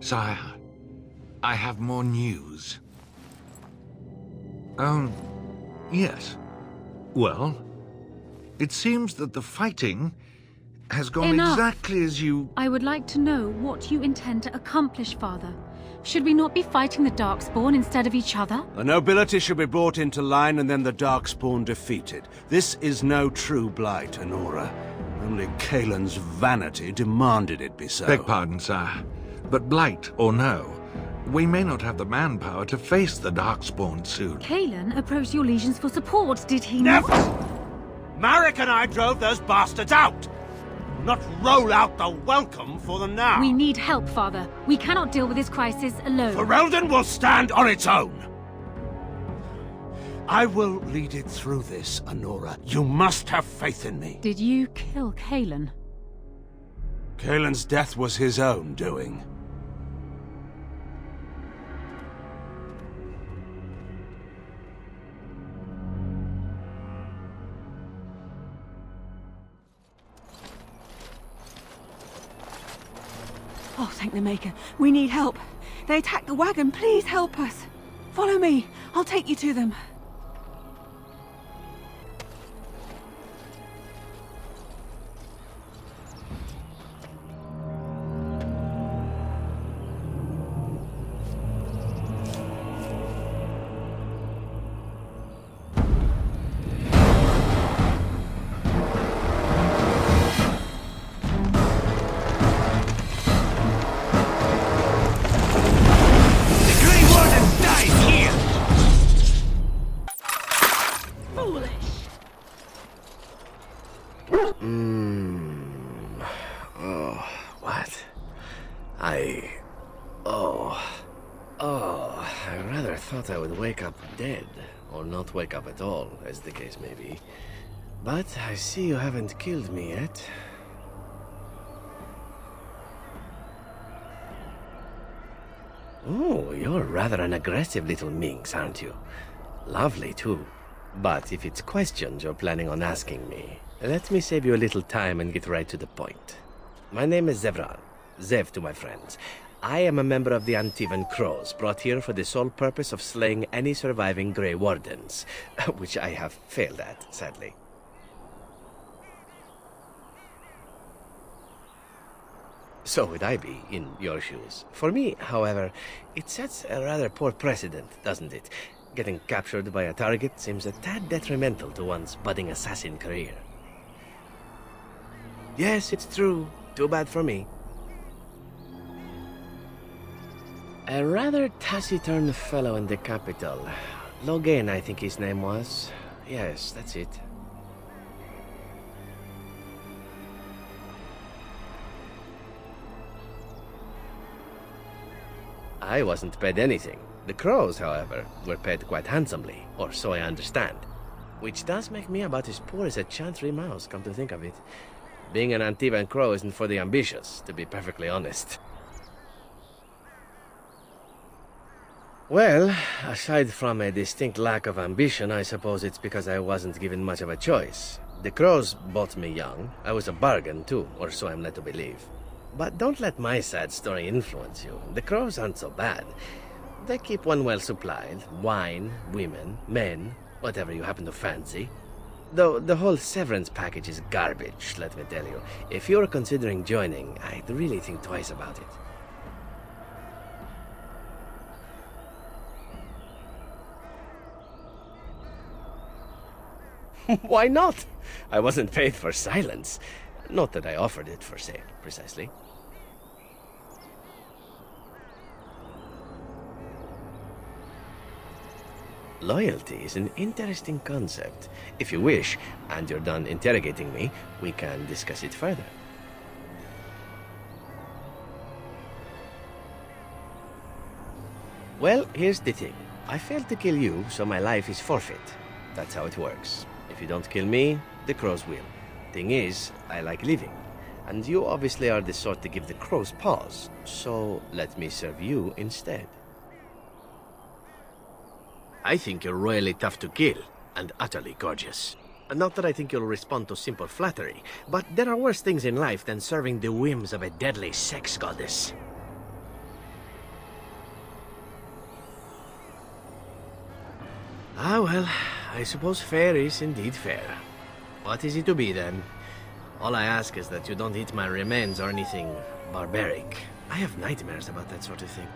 Sire, I have more news. Oh, yes. Well, it seems that the fighting has gone Enough. exactly as you... I would like to know what you intend to accomplish, Father. Should we not be fighting the Darkspawn instead of each other? The nobility should be brought into line and then the Darkspawn defeated. This is no true blight, Honora. Only Kaelin's vanity demanded it be so. Beg pardon, sire. But blight or no, we may not have the manpower to face the Darkspawn soon. Kaelin approached your legions for support, did he not? Never! Marek and I drove those bastards out! Not roll out the welcome for them now! We need help, Father. We cannot deal with this crisis alone. Ferelden will stand on its own! I will lead it through this, Honora. You must have faith in me. Did you kill Kaelin? Kaelin's death was his own doing. Oh, thank the Maker. We need help. They attacked the wagon. Please help us. Follow me. I'll take you to them. I would wake up dead, or not wake up at all, as the case may be. But I see you haven't killed me yet. Oh, you're rather an aggressive little minx, aren't you? Lovely, too. But if it's questions you're planning on asking me, let me save you a little time and get right to the point. My name is Zevran. Zev to my friends. I am a member of the Antivan Crows, brought here for the sole purpose of slaying any surviving Grey Wardens, which I have failed at, sadly. So would I be, in your shoes. For me, however, it sets a rather poor precedent, doesn't it? Getting captured by a target seems a tad detrimental to one's budding assassin career. Yes, it's true. Too bad for me. A rather taciturn fellow in the capital. Logan, I think his name was. Yes, that's it. I wasn't paid anything. The Crows, however, were paid quite handsomely, or so I understand. Which does make me about as poor as a Chantry mouse, come to think of it. Being an Antivan Crow isn't for the ambitious, to be perfectly honest. Well, aside from a distinct lack of ambition, I suppose it's because I wasn't given much of a choice. The Crows bought me young. I was a bargain, too, or so I'm led to believe. But don't let my sad story influence you. The Crows aren't so bad. They keep one well supplied. Wine, women, men, whatever you happen to fancy. Though the whole severance package is garbage, let me tell you. If you're considering joining, I'd really think twice about it. Why not? I wasn't paid for silence. Not that I offered it for sale, precisely. Loyalty is an interesting concept. If you wish, and you're done interrogating me, we can discuss it further. Well, here's the thing. I failed to kill you, so my life is forfeit. That's how it works. If you don't kill me, the Crows will. Thing is, I like living. And you obviously are the sort to give the Crows pause. So, let me serve you instead. I think you're royally tough to kill, and utterly gorgeous. Not that I think you'll respond to simple flattery, but there are worse things in life than serving the whims of a deadly sex goddess. Ah, well, I suppose fair is indeed fair. What is it to be, then? All I ask is that you don't eat my remains or anything barbaric. I have nightmares about that sort of thing.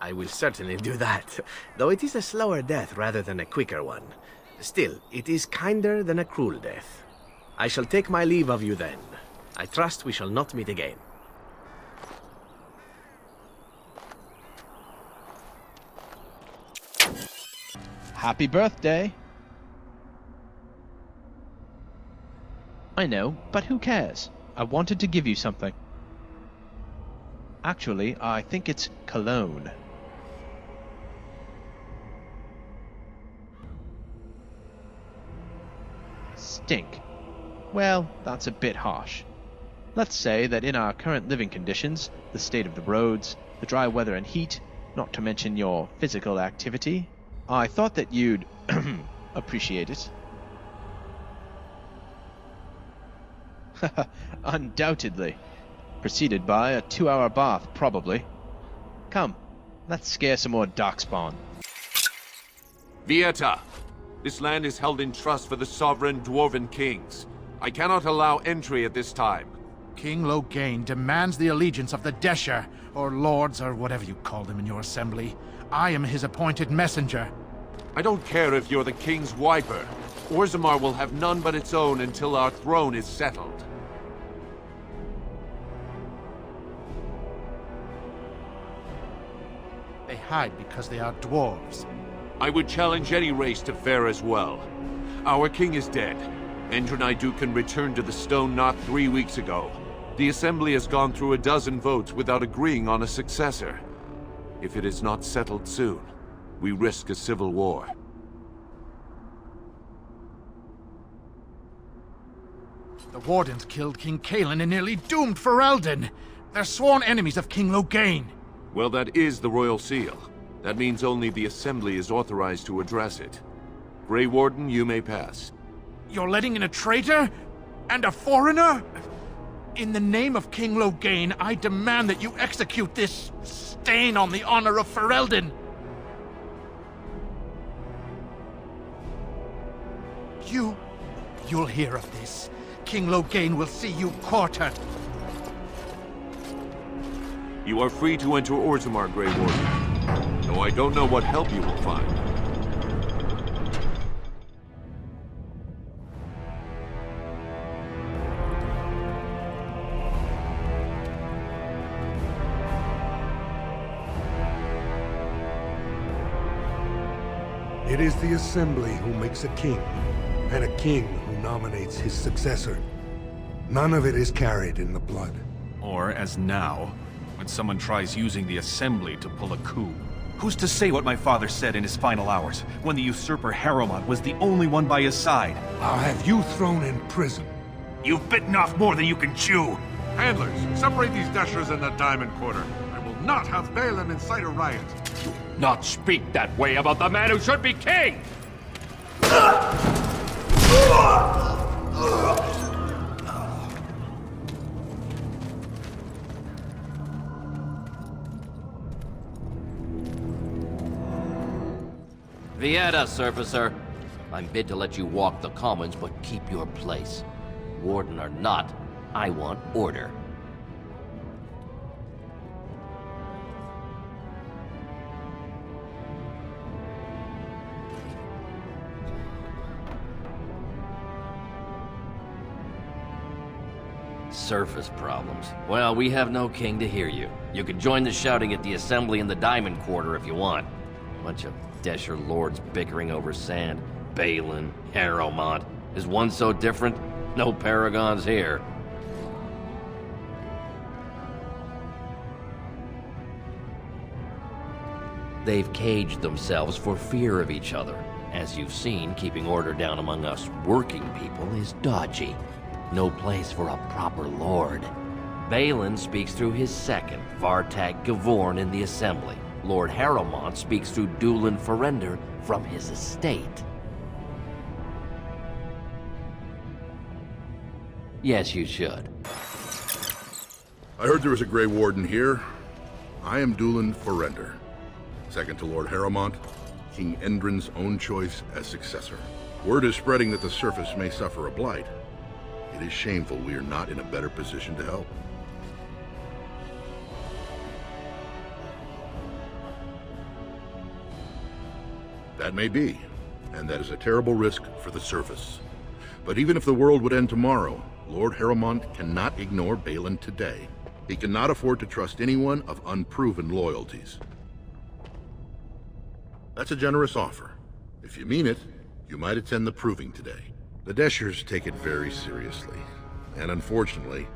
I will certainly do that, though it is a slower death rather than a quicker one. Still, it is kinder than a cruel death. I shall take my leave of you then. I trust we shall not meet again. Happy birthday! I know, but who cares? I wanted to give you something. Actually, I think it's cologne. Stink. Well, that's a bit harsh. Let's say that in our current living conditions, the state of the roads, the dry weather and heat, not to mention your physical activity, I thought that you'd appreciate it. Undoubtedly. Preceded by a 2-hour bath, probably. Come, let's scare some more darkspawn. Vieta! This land is held in trust for the sovereign dwarven kings. I cannot allow entry at this time. King Loghain demands the allegiance of the Desher, or lords, or whatever you call them in your assembly. I am his appointed messenger. I don't care if you're the king's wiper. Orzammar will have none but its own until our throne is settled. They hide because they are dwarves. I would challenge any race to fare as well. Our king is dead. Endind can returned to the Stone Knot 3 weeks ago. The Assembly has gone through a dozen votes without agreeing on a successor. If it is not settled soon, we risk a civil war. The Wardens killed King Cailan and nearly doomed Ferelden. They're sworn enemies of King Loghain. Well, that is the Royal Seal. That means only the Assembly is authorized to address it. Grey Warden, you may pass. You're letting in a traitor? And a foreigner? In the name of King Loghain, I demand that you execute this stain on the honor of Ferelden. You'll hear of this. King Loghain will see you quartered. You are free to enter Orzammar, Grey Warden. Though I don't know what help you will find. It is the Assembly who makes a king, and a king who nominates his successor. None of it is carried in the blood. Or, as now, when someone tries using the Assembly to pull a coup. Who's to say what my father said in his final hours, when the usurper Harrowmont was the only one by his side? I'll have you thrown in prison. You've bitten off more than you can chew! Handlers, separate these dashers in the Diamond Quarter. I will not have Balin incite a riot. Not speak that way about the man who should be king! Vieta, Surfacer. I'm bid to let you walk the commons, but keep your place. Warden or not, I want order. Surface problems. Well, we have no king to hear you. You can join the shouting at the Assembly in the Diamond Quarter if you want. Bunch of Desher lords bickering over sand. Balin, Harrowmont. Is one so different? No paragons here. They've caged themselves for fear of each other. As you've seen, keeping order down among us working people is dodgy. No place for a proper lord. Balin speaks through his second, Vartag Gavorn, in the Assembly. Lord Harrowmont speaks through Dulin Ferender from his estate. Yes, you should. I heard there was a Grey Warden here. I am Dulin Ferender, second to Lord Harrowmont, King Endrin's own choice as successor. Word is spreading that the surface may suffer a blight. It is shameful we are not in a better position to help. That may be, and that is a terrible risk for the surface. But even if the world would end tomorrow, Lord Harrowmont cannot ignore Balin today. He cannot afford to trust anyone of unproven loyalties. That's a generous offer. If you mean it, you might attend the proving today. The Deshers take it very seriously, and unfortunately,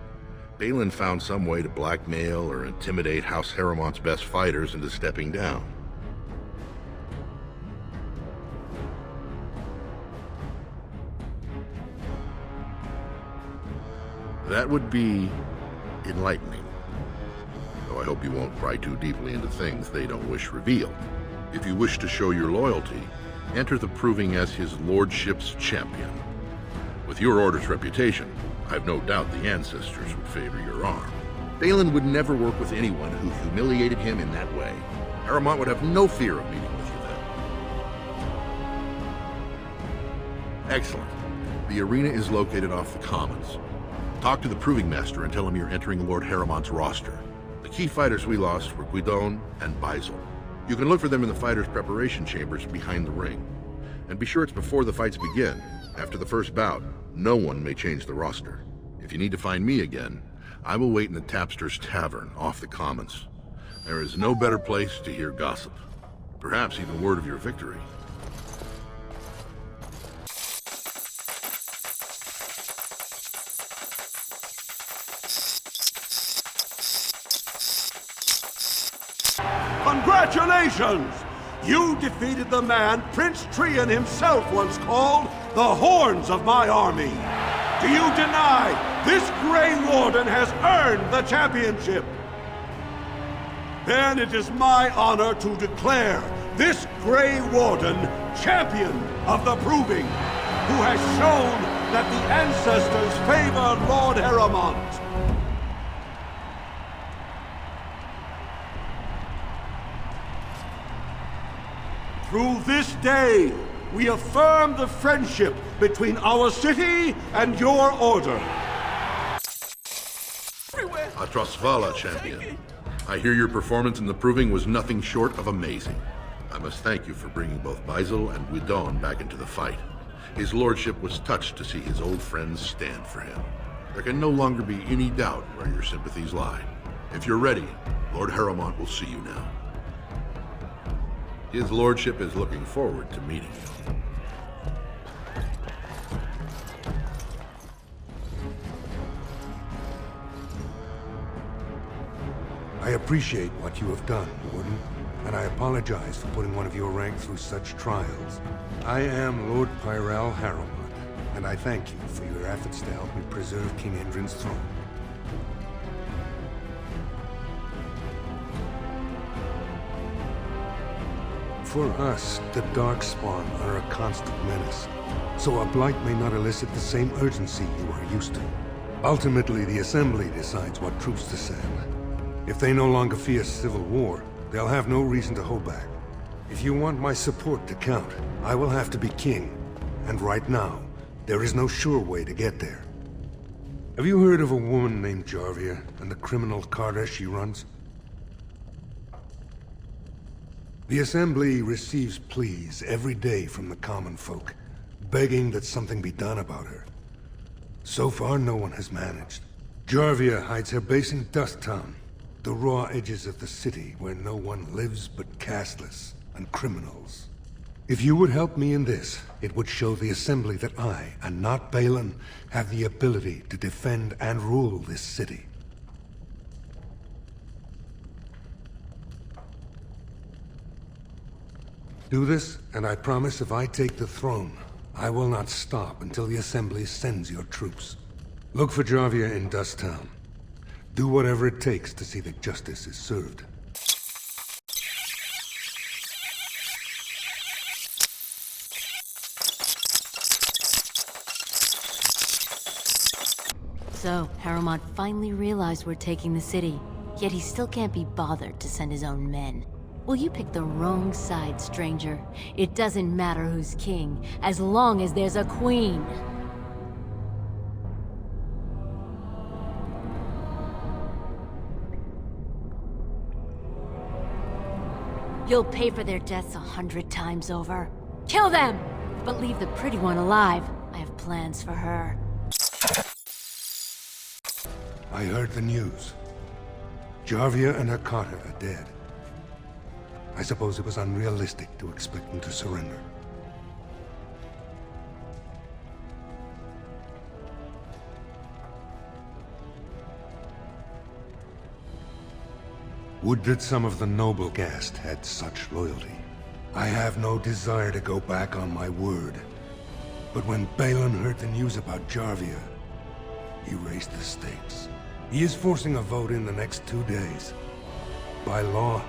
Balin found some way to blackmail or intimidate House Harrowmont's best fighters into stepping down. That would be enlightening, though I hope you won't pry too deeply into things they don't wish revealed. If you wish to show your loyalty, enter the proving as his lordship's champion. With your order's reputation, I've no doubt the ancestors would favor your arm. Balin would never work with anyone who humiliated him in that way. Harrowmont would have no fear of meeting with you then. Excellent. The arena is located off the Commons. Talk to the Proving Master and tell him you're entering Lord Harrowmont's roster. The key fighters we lost were Guidon and Baisel. You can look for them in the fighters' preparation chambers behind the ring. And be sure it's before the fights begin. After the first bout, no one may change the roster. If you need to find me again, I will wait in the Tapster's Tavern off the Commons. There is no better place to hear gossip. Perhaps even word of your victory. Congratulations! You defeated the man Prince Trian himself once called the Horns of my army. Do you deny this Grey Warden has earned the championship? Then it is my honor to declare this Grey Warden champion of the Proving, who has shown that the ancestors favor Lord Harrowmont. Through this day, we affirm the friendship between our city and your order. Atrasvala, champion. I hear your performance in the Proving was nothing short of amazing. I must thank you for bringing both Baisel and Guidon back into the fight. His lordship was touched to see his old friends stand for him. There can no longer be any doubt where your sympathies lie. If you're ready, Lord Harrowmont will see you now. His lordship is looking forward to meeting you. I appreciate what you have done, Warden, and I apologize for putting one of your rank through such trials. I am Lord Pyrell Harrowmont, and I thank you for your efforts to help me preserve King Endrin's throne. For us, the Darkspawn are a constant menace, so a blight may not elicit the same urgency you are used to. Ultimately, the Assembly decides what troops to send. If they no longer fear civil war, they'll have no reason to hold back. If you want my support to count, I will have to be king, and right now, there is no sure way to get there. Have you heard of a woman named Jarvia and the criminal carter she runs? The Assembly receives pleas every day from the common folk, begging that something be done about her. So far, no one has managed. Jarvia hides her base in Dust Town, the raw edges of the city where no one lives but castless and criminals. If you would help me in this, it would show the Assembly that I, and not Balin, have the ability to defend and rule this city. Do this, and I promise if I take the throne, I will not stop until the Assembly sends your troops. Look for Jarvia in Dust Town. Do whatever it takes to see that justice is served. So, Harrowmont finally realized we're taking the city, yet he still can't be bothered to send his own men. Well, you picked the wrong side, stranger. It doesn't matter who's king, as long as there's a queen. You'll pay for their deaths 100 times over. Kill them! But leave the pretty one alive. I have plans for her. I heard the news. Jarvia and Hakata are dead. I suppose it was unrealistic to expect them to surrender. Would that some of the noble caste had such loyalty. I have no desire to go back on my word. But when Balin heard the news about Jarvia, he raised the stakes. He is forcing a vote in the next 2 days. By law,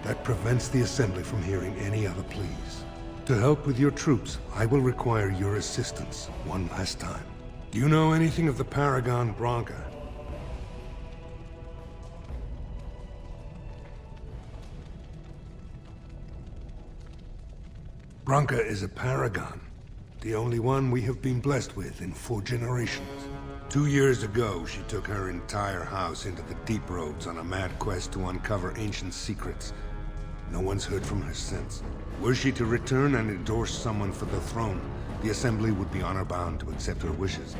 that prevents the Assembly from hearing any other pleas. To help with your troops, I will require your assistance one last time. Do you know anything of the Paragon Branca? Branca is a paragon, the only one we have been blessed with in 4 generations. 2 years ago, she took her entire house into the deep roads on a mad quest to uncover ancient secrets. No one's heard from her since. Were she to return and endorse someone for the throne, the Assembly would be honor-bound to accept her wishes.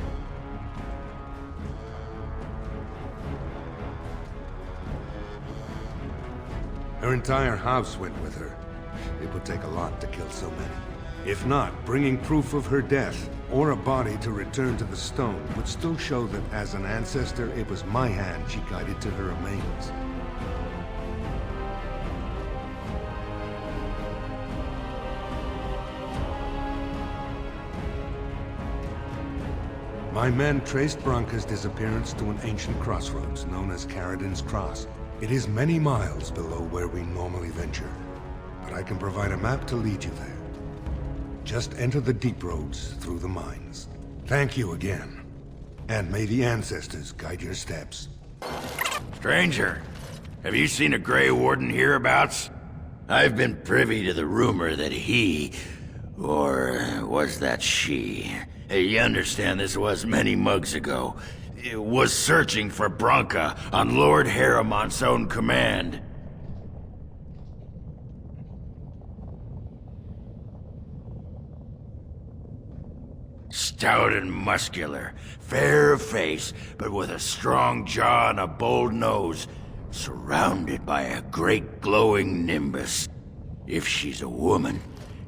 Her entire house went with her. It would take a lot to kill so many. If not, bringing proof of her death, or a body to return to the stone, would still show that as an ancestor, it was my hand she guided to her remains. My men traced Branca's disappearance to an ancient crossroads known as Caradin's Cross. It is many miles below where we normally venture, but I can provide a map to lead you there. Just enter the deep roads through the mines. Thank you again, and may the ancestors guide your steps. Stranger, have you seen a Grey Warden hereabouts? I've been privy to the rumor that he, or was that she? You understand this was many mugs ago, was searching for Branca on Lord Harrowmont's own command. Stout and muscular, fair of face, but with a strong jaw and a bold nose, surrounded by a great glowing nimbus. If she's a woman,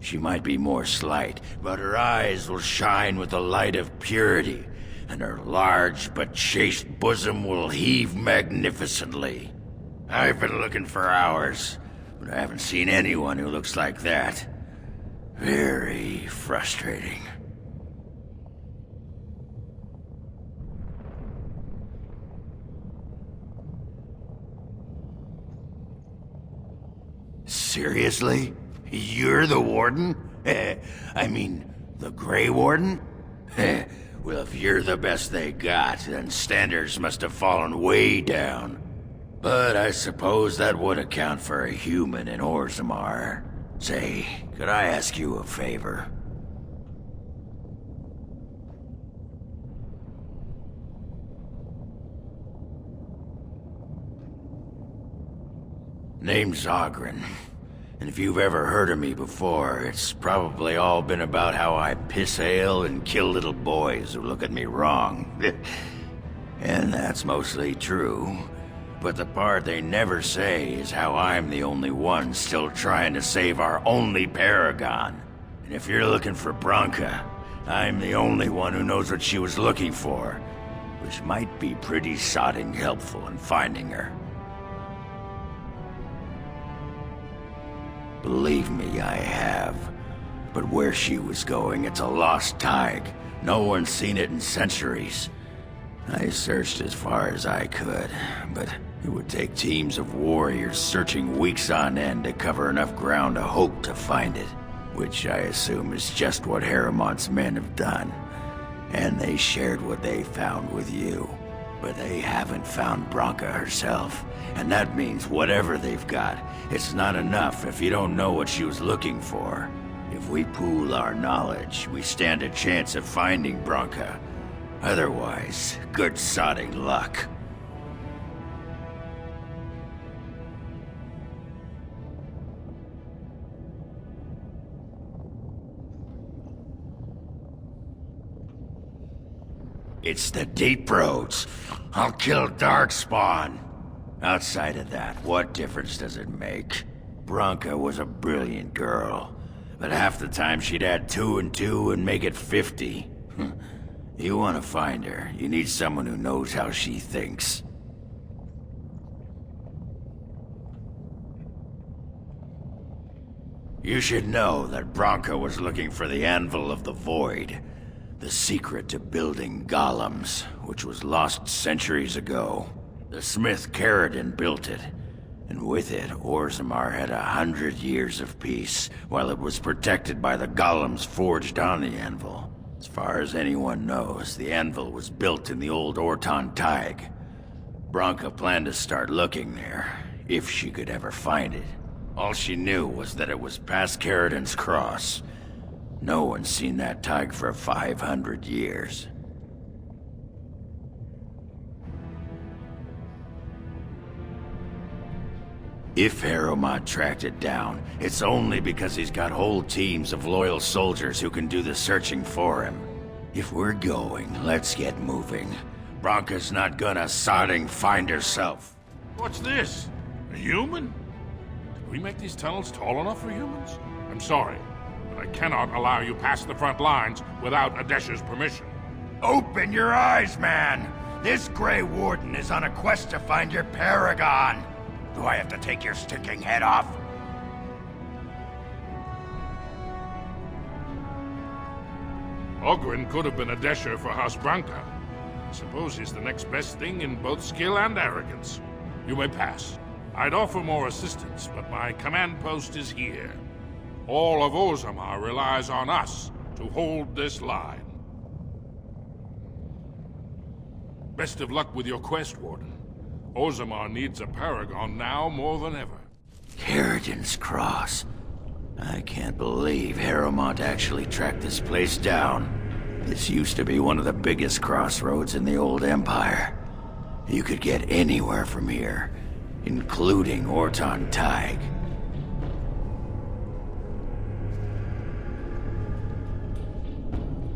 she might be more slight, but her eyes will shine with the light of purity, and her large but chaste bosom will heave magnificently. I've been looking for hours, but I haven't seen anyone who looks like that. Very frustrating. Seriously? You're the Warden? I mean, the Grey Warden? Well, if you're the best they got, then standards must have fallen way down. But I suppose that would account for a human in Orzammar. Say, could I ask you a favor? Name's Ogren. And if you've ever heard of me before, it's probably all been about how I piss ale and kill little boys who look at me wrong. And that's mostly true. But the part they never say is how I'm the only one still trying to save our only paragon. And if you're looking for Branca, I'm the only one who knows what she was looking for, which might be pretty sodding helpful in finding her. Believe me, I have. But where she was going, it's a lost tag. No one's seen it in centuries. I searched as far as I could, but it would take teams of warriors searching weeks on end to cover enough ground to hope to find it. Which I assume is just what Harrowmont's men have done. And they shared what they found with you. But they haven't found Branka herself. And that means whatever they've got, it's not enough if you don't know what she was looking for. If we pool our knowledge, we stand a chance of finding Branka. Otherwise, good sodding luck. It's the deep roads. I'll kill Darkspawn. Outside of that, what difference does it make? Branka was a brilliant girl, but half the time she'd add 2 and 2 and make it 50. You want to find her, you need someone who knows how she thinks. You should know that Branka was looking for the Anvil of the Void. The secret to building golems, which was lost centuries ago. The smith Caridin built it, and with it, Orzammar had 100 years of peace, while it was protected by the golems forged on the anvil. As far as anyone knows, the anvil was built in the old Orton Tig. Branka planned to start looking there, if she could ever find it. All she knew was that it was past Caridin's cross. No one's seen that Tig for 500 years. If Harrowmont tracked it down, it's only because he's got whole teams of loyal soldiers who can do the searching for him. If we're going, let's get moving. Branka's not gonna sodding find herself. What's this? A human? Did we make these tunnels tall enough for humans? I'm sorry, but I cannot allow you past the front lines without Adesha's permission. Open your eyes, man! This Grey Warden is on a quest to find your paragon! Do I have to take your sticking head off? Oghren could have been Adesha for House Branka. I suppose he's the next best thing in both skill and arrogance. You may pass. I'd offer more assistance, but my command post is here. All of Orzammar relies on us to hold this line. Best of luck with your quest, Warden. Orzammar needs a paragon now more than ever. Caridin's Cross. I can't believe Harrowmont actually tracked this place down. This used to be one of the biggest crossroads in the old Empire. You could get anywhere from here, including Orton Tig.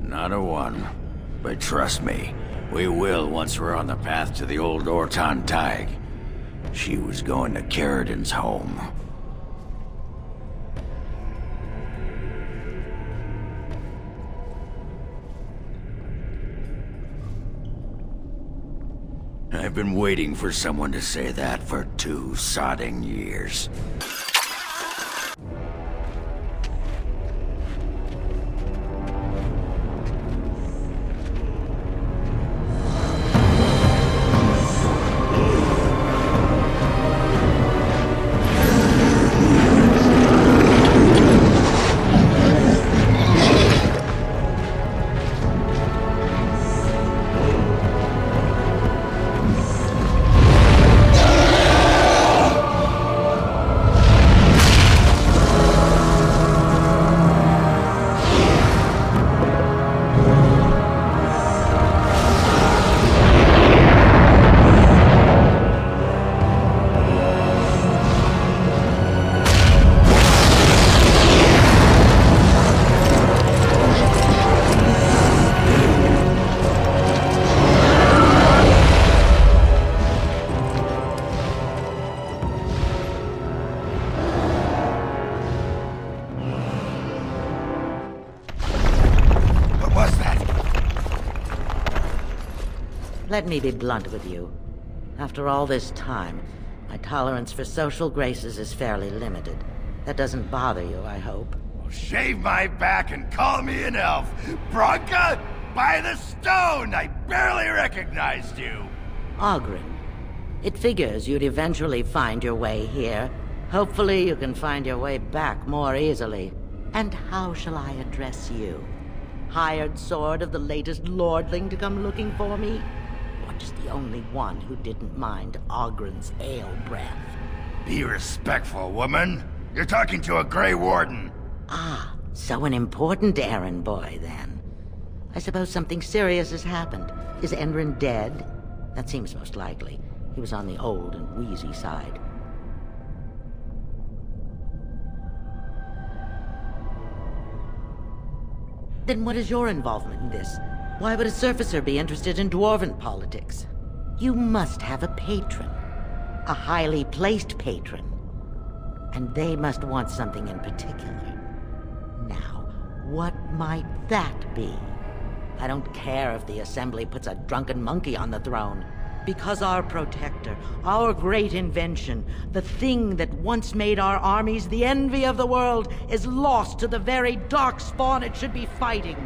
Not a one. But trust me, we will once we're on the path to the old Orton Tig. She was going to Caridin's home. I've been waiting for someone to say that for 2 sodding years. Let me be blunt with you. After all this time, my tolerance for social graces is fairly limited. That doesn't bother you, I hope. Shave my back and call me an elf. Branka? by the stone! I barely recognized you! Oghren. It figures you'd eventually find your way here. Hopefully you can find your way back more easily. And how shall I address you? Hired sword of the latest lordling to come looking for me? Or just the only one who didn't mind Oghren's ale breath? Be respectful, woman. You're talking to a Grey Warden. Ah, so an important errand boy, then. I suppose something serious has happened. Is Endind dead? That seems most likely. He was on the old and wheezy side. Then what is your involvement in this? Why would a surfacer be interested in dwarven politics? You must have a patron. A highly placed patron. And they must want something in particular. Now, what might that be? I don't care if the Assembly puts a drunken monkey on the throne. Because our protector, our great invention, the thing that once made our armies the envy of the world, is lost to the very darkspawn it should be fighting.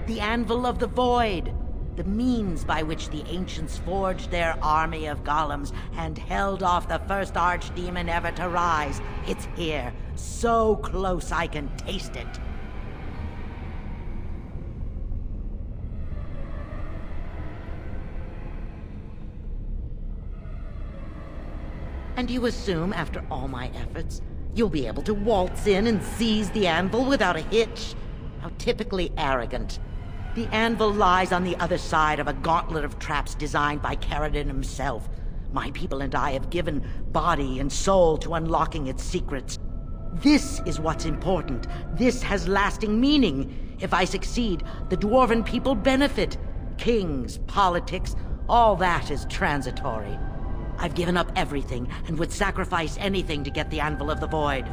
The Anvil of the Void. The means by which the ancients forged their army of golems and held off the first archdemon ever to rise. It's here, so close I can taste it. And you assume, after all my efforts, you'll be able to waltz in and seize the anvil without a hitch? How typically arrogant. The anvil lies on the other side of a gauntlet of traps designed by Caridin himself. My people and I have given body and soul to unlocking its secrets. This is what's important. This has lasting meaning. If I succeed, the dwarven people benefit. Kings, politics, all that is transitory. I've given up everything and would sacrifice anything to get the Anvil of the Void.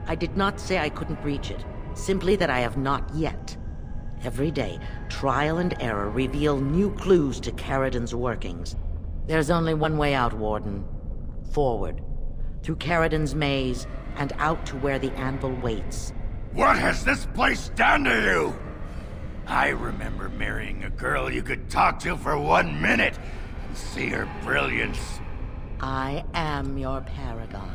I did not say I couldn't reach it, simply that I have not yet. Every day, trial and error reveal new clues to Caridin's workings. There's only one way out, Warden. Forward. Through Caridin's maze, and out to where the anvil waits. What has this place done to you? I remember marrying a girl you could talk to for 1 minute and see her brilliance. I am your paragon.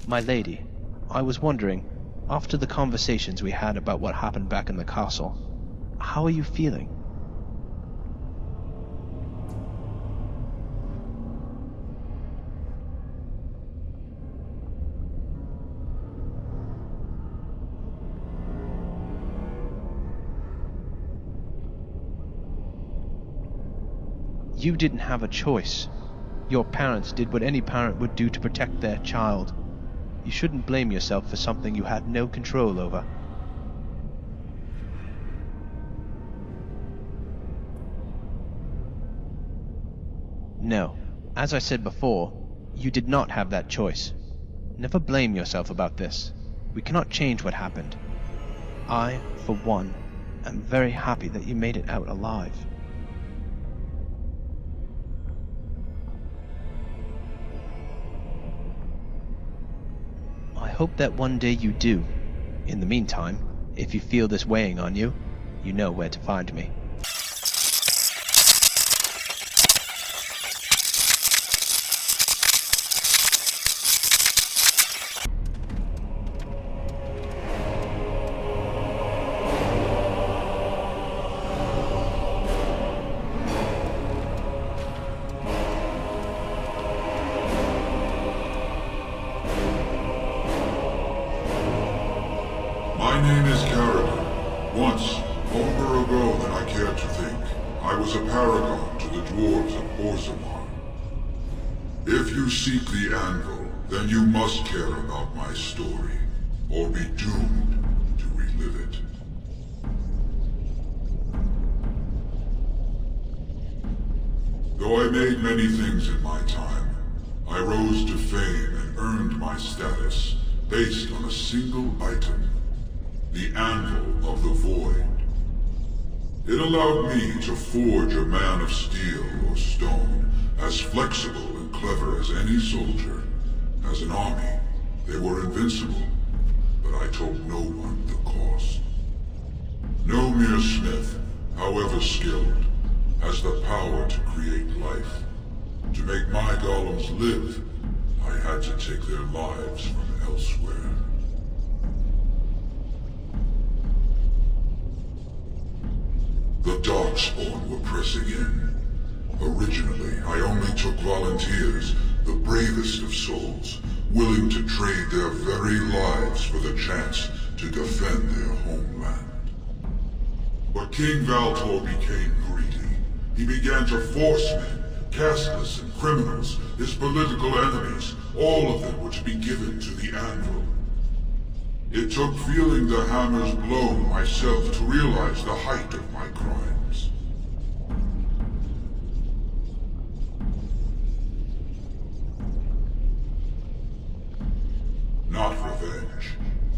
My lady, I was wondering, after the conversations we had about what happened back in the castle, how are you feeling? You didn't have a choice. Your parents did what any parent would do to protect their child. You shouldn't blame yourself for something you had no control over. No, as I said before, you did not have that choice. Never blame yourself about this. We cannot change what happened. I, for one, am very happy that you made it out alive. I hope that one day you do. In the meantime, if you feel this weighing on you, you know where to find me. My name is Caridin. Once, longer ago than I care to think, I was a paragon to the dwarves of Orzammar. If you seek the anvil, then you must care about my story, or be doomed to relive it. Though I made many things in my time, I rose to fame and earned my status based on a single item. The Anvil of the Void. It allowed me to forge a man of steel or stone, as flexible and clever as any soldier. As an army, they were invincible, but I told no one the cost. No mere smith, however skilled, has the power to create life. To make my golems live, I had to take their lives from elsewhere. The Darkspawn were pressing in. Originally, I only took volunteers, the bravest of souls, willing to trade their very lives for the chance to defend their homeland. But King Valtor became greedy. He began to force men, casteless and criminals, his political enemies, all of them were to be given to the Anvil. It took feeling the hammer's blow myself to realize the height of my crimes. Not revenge.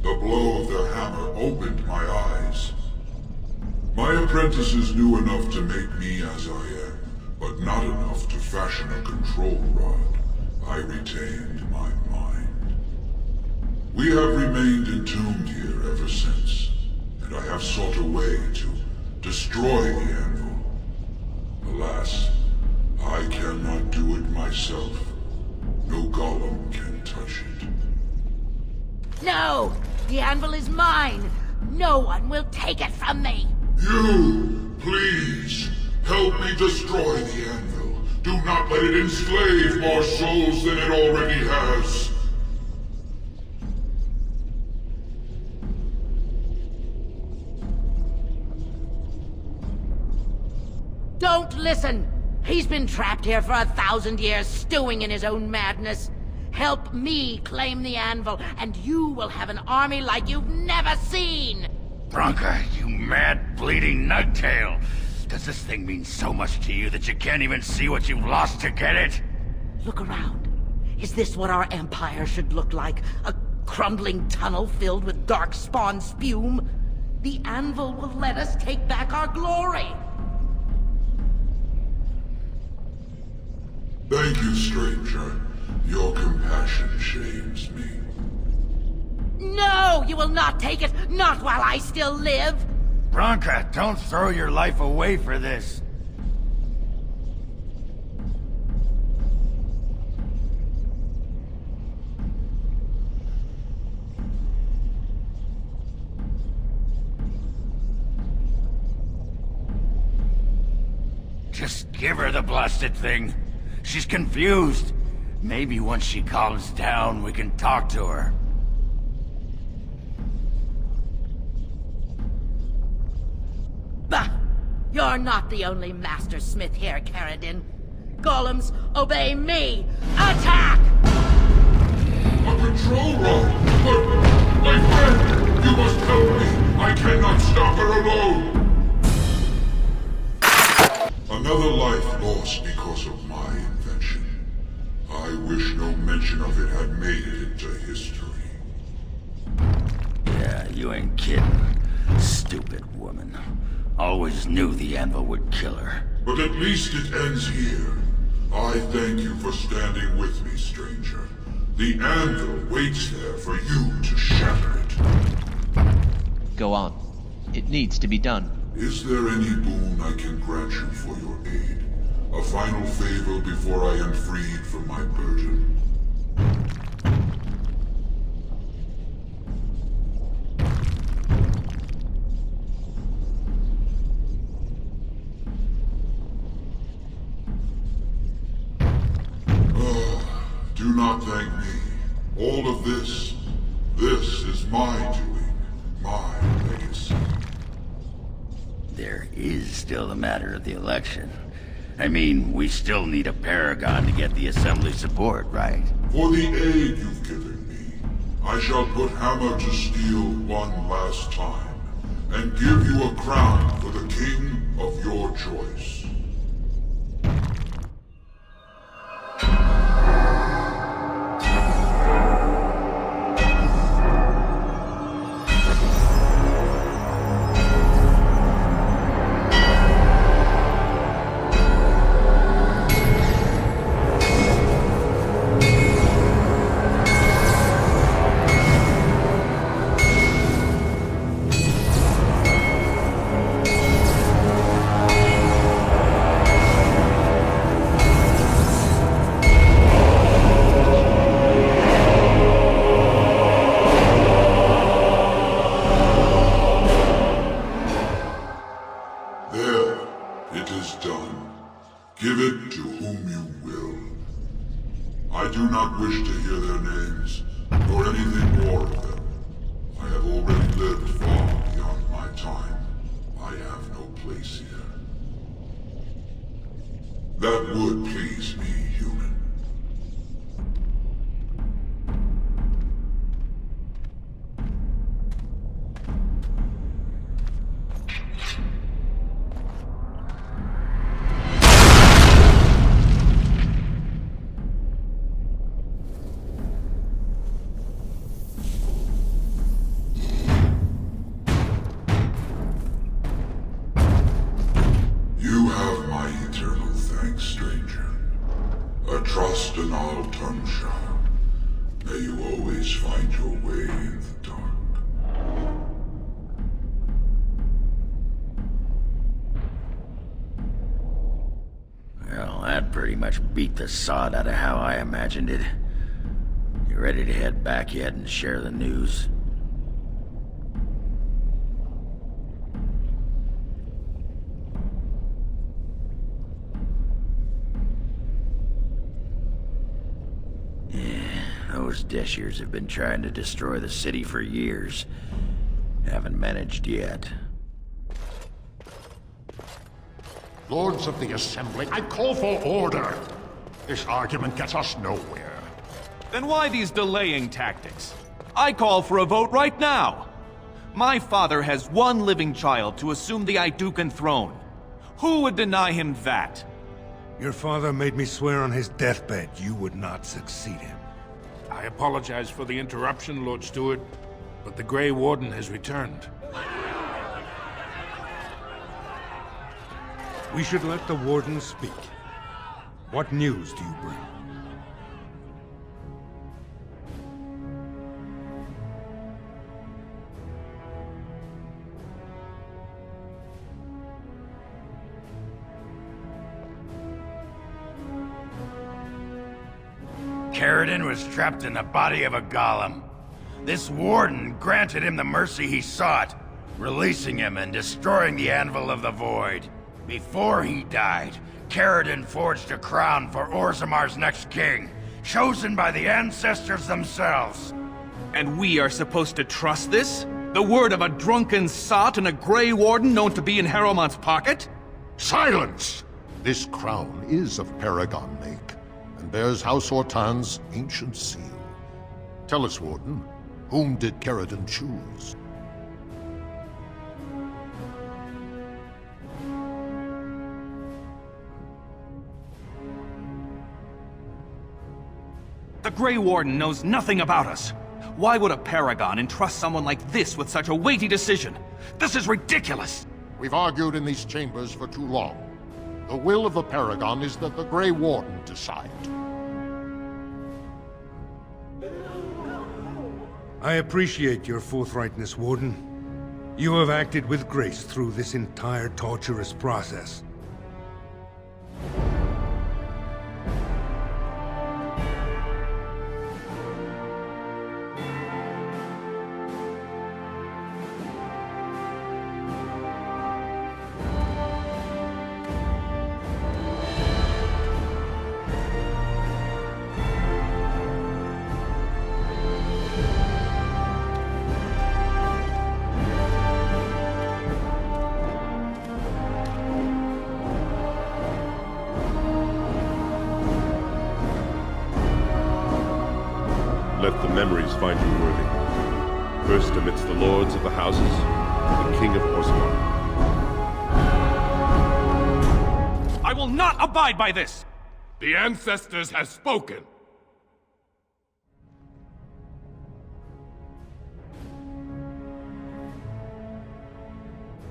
The blow of the hammer opened my eyes. My apprentices knew enough to make me as I am, but not enough to fashion a control rod. I retained my mind. We have remained entombed here ever since, and I have sought a way to destroy the Anvil. Alas, I cannot do it myself. No golem can touch it. No! The Anvil is mine! No one will take it from me! You, please, help me destroy the Anvil. Do not let it enslave more souls than it already has. Don't listen! He's been trapped here for 1,000 years, stewing in his own madness. Help me claim the Anvil, and you will have an army like you've never seen! Branka, you mad, bleeding nugtail! Does this thing mean so much to you that you can't even see what you've lost to get it? Look around. Is this what our empire should look like? A crumbling tunnel filled with darkspawn spume? The Anvil will let us take back our glory! Thank you, stranger. Your compassion shames me. No! You will not take it! Not while I still live! Branka, don't throw your life away for this. Just give her the blasted thing. She's confused. Maybe once she calms down, we can talk to her. Bah! You're not the only master smith here, Caradin. Golems, obey me! Attack! A patrol rod! But, my friend, you must help me! I cannot stop her alone! Another life lost because of my invention. I wish no mention of it had made it into history. Yeah, you ain't kidding. Stupid woman. Always knew the Anvil would kill her. But at least it ends here. I thank you for standing with me, stranger. The Anvil waits there for you to shatter it. Go on. It needs to be done. Is there any boon I can grant you for your aid? A final favor before I am freed from my burden? Do not thank me. All of this is my doing, my legacy. There is still the matter of the election. I mean, we still need a paragon to get the Assembly support, right? For the aid you've given me, I shall put hammer to steel one last time, and give you a crown for the king of your choice. I do not wish to hear their names, nor anything more of them. I have already lived far beyond my time. I have no place here. That would please me, human. You have my eternal thanks, stranger. A trust in all Tumshire. May you always find your way in the dark. Well, that pretty much beat the sod out of how I imagined it. You ready to head back yet and share the news? Those Deshirs have been trying to destroy the city for years. Haven't managed yet. Lords of the Assembly, I call for order. This argument gets us nowhere. Then why these delaying tactics? I call for a vote right now. My father has one living child to assume the Idukan throne. Who would deny him that? Your father made me swear on his deathbed you would not succeed him. I apologize for the interruption, Lord Steward, but the Grey Warden has returned. We should let the Warden speak. What news do you bring? Caridin was trapped in the body of a golem. This warden granted him the mercy he sought, releasing him and destroying the Anvil of the Void. Before he died, Caridin forged a crown for Orzammar's next king, chosen by the ancestors themselves. And we are supposed to trust this? The word of a drunken sot and a Grey Warden known to be in Harrowmont's pocket? Silence! This crown is of Paragon make, and bears House Ortan's ancient seal. Tell us, Warden, whom did Caridin choose? The Grey Warden knows nothing about us. Why would a Paragon entrust someone like this with such a weighty decision? This is ridiculous! We've argued in these chambers for too long. The will of the Paragon is that the Grey Warden decide. I appreciate your forthrightness, Warden. You have acted with grace through this entire torturous process. Let the memories find you worthy. First amidst the lords of the houses, the King of Orzammar. I will not abide by this! The ancestors have spoken.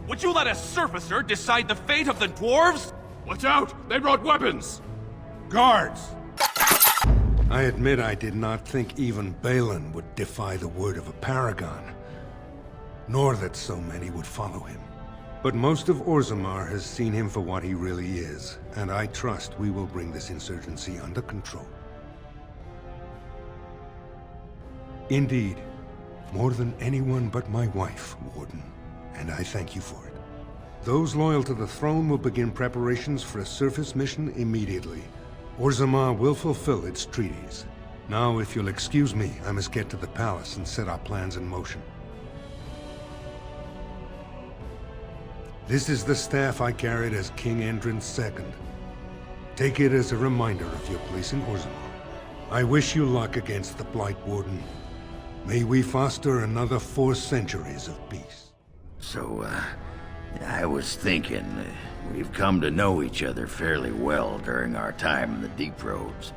Would you let a surfacer decide the fate of the dwarves? Watch out! They brought weapons! Guards! I admit I did not think even Balin would defy the word of a paragon, nor that so many would follow him. But most of Orzammar has seen him for what he really is, and I trust we will bring this insurgency under control. Indeed, more than anyone but my wife, Warden, and I thank you for it. Those loyal to the throne will begin preparations for a surface mission immediately. Orzammar will fulfill its treaties. Now, if you'll excuse me, I must get to the palace and set our plans in motion. This is the staff I carried as King Endind's second. Take it as a reminder of your place in Orzammar. I wish you luck against the Blight Warden. May we foster another 4 centuries of peace. So, I was thinking, we've come to know each other fairly well during our time in the Deep Roads.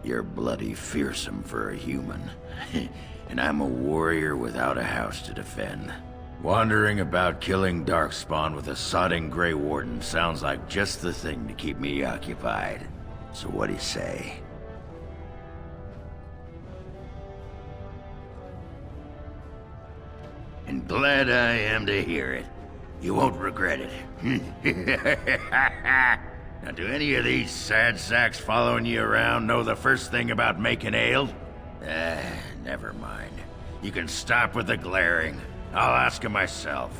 You're bloody fearsome for a human, and I'm a warrior without a house to defend. Wandering about killing Darkspawn with a sodding Grey Warden sounds like just the thing to keep me occupied. So what do you say? And glad I am to hear it. You won't regret it. Now, do any of these sad sacks following you around know the first thing about making ale? Never mind. You can stop with the glaring. I'll ask him myself.